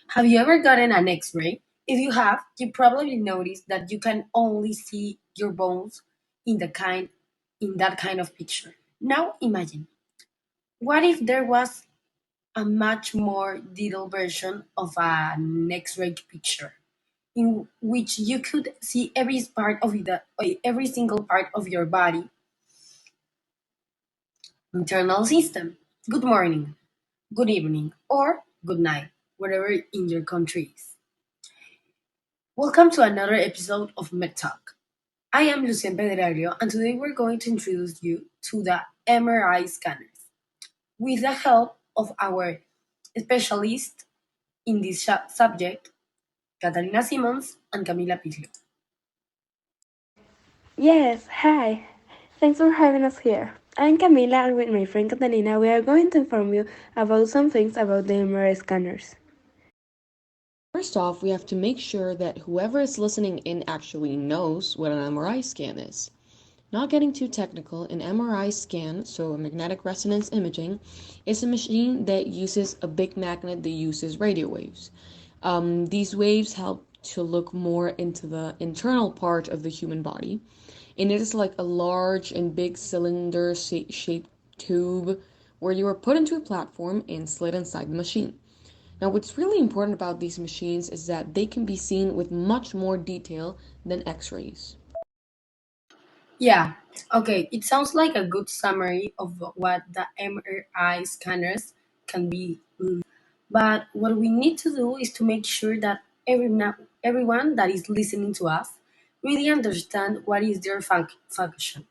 Have you ever gotten an X-ray? If you have, you probably noticed that you can only see your bones in that kind of picture. Now imagine, what if there was a much more detailed version of an X-ray picture in which you could see every single part of your body internal system. Good morning, good evening, or good night, wherever in your country is. Welcome to another episode of Med Talk. I am Lucienne and today we're going to introduce you to the MRI scanners with the help of our specialist in this subject, Catalina Simmons and Camila. Yes, hi. Thanks for having us here. I'm Camila and with my friend Catalina we are going to inform you about some things about the MRI scanners. First off, we have to make sure that whoever is listening in actually knows what an MRI scan is. Not getting too technical, an MRI scan, so a magnetic resonance imaging, is a machine that uses a big magnet that uses radio waves. These waves help to look more into the internal part of the human body, and it is like a large and big cylinder shaped tube where you are put into a platform and slid inside the machine. Now, what's really important about these machines is that they can be seen with much more detail than X-rays. Yeah, okay, it sounds like a good summary of what the MRI scanners can be. But what we need to do is to make sure that everyone that is listening to us really understand what is their function.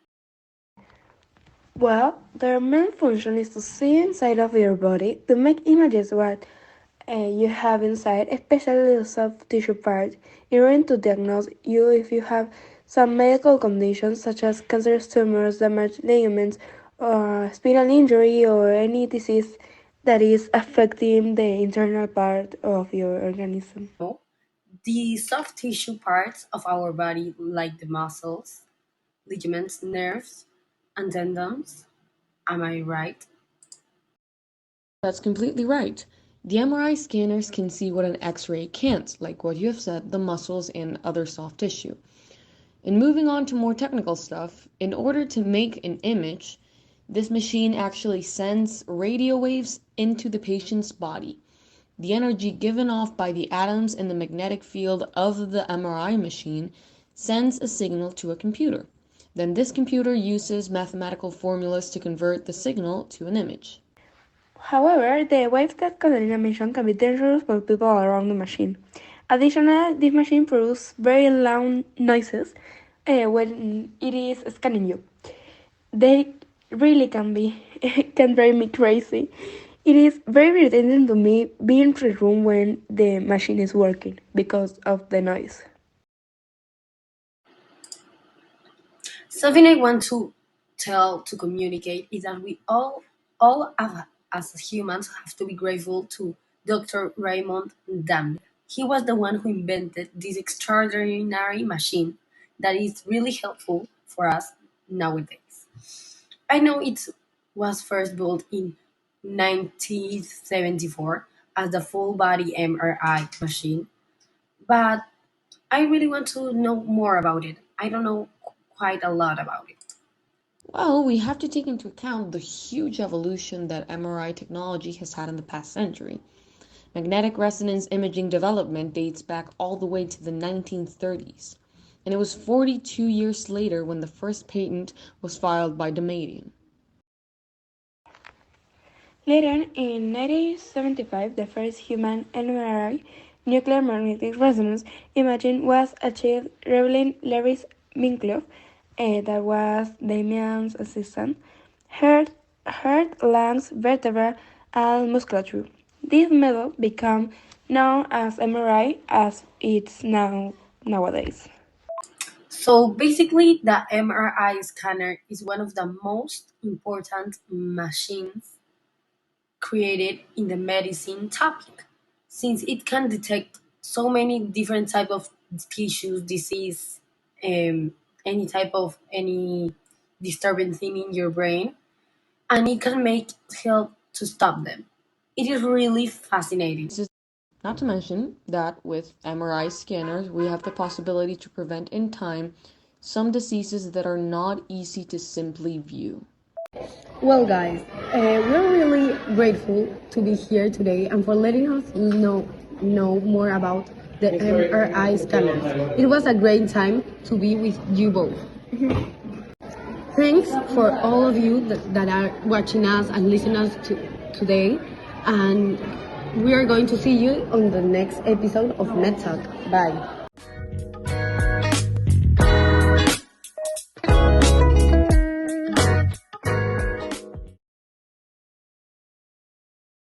Well, their main function is to see inside of your body to make images what you have inside, especially the soft tissue part, in order to diagnose you if you have some medical conditions such as cancerous tumors, damaged ligaments, or spinal injury, or any disease that is affecting the internal part of your organism. The soft tissue parts of our body, like the muscles, ligaments, nerves, and tendons. Am I right? That's completely right. The MRI scanners can see what an X-ray can't, like what you have said, the muscles and other soft tissue. And moving on to more technical stuff, in order to make an image, this machine actually sends radio waves into the patient's body. The energy given off by the atoms in the magnetic field of the MRI machine sends a signal to a computer. Then this computer uses mathematical formulas to convert the signal to an image. However, the waves that Catalina mentioned can be dangerous for people around the machine. Additionally, this machine produces very loud noises when it is scanning you. They really can be can drive me crazy. It is very irritating to me being in the room when the machine is working because of the noise. Something I want to communicate is that we as humans have to be grateful to Dr. Raymond Dammler. He was the one who invented this extraordinary machine that is really helpful for us nowadays. I know it was first built in 1974 as the full body MRI machine, but I really want to know more about it. I don't know quite a lot about it. Well, we have to take into account the huge evolution that MRI technology has had in the past century. Magnetic resonance imaging development dates back all the way to the 1930s, and it was 42 years later when the first patent was filed by Damadian. Later, in 1975, the first human MRI, nuclear magnetic resonance imaging, was achieved, revealing Larry Minkoff, that was Damian's assistant, heart, lungs, vertebra, and musculature. This method became known as MRI as it's now nowadays. So basically, the MRI scanner is one of the most important machines created in the medicine topic, since it can detect so many different type of tissues, disease, um, any type of any disturbing thing in your brain, and it can help to stop them. It is really fascinating. Not to mention that with MRI scanners, we have the possibility to prevent in time some diseases that are not easy to simply view. Well, guys, we're really grateful to be here today and for letting us know more about the MRI scanners. It was a great time to be with you both. Thanks for all of you that are watching us and listening us today. And we are going to see you on the next episode of Med Talk. Bye.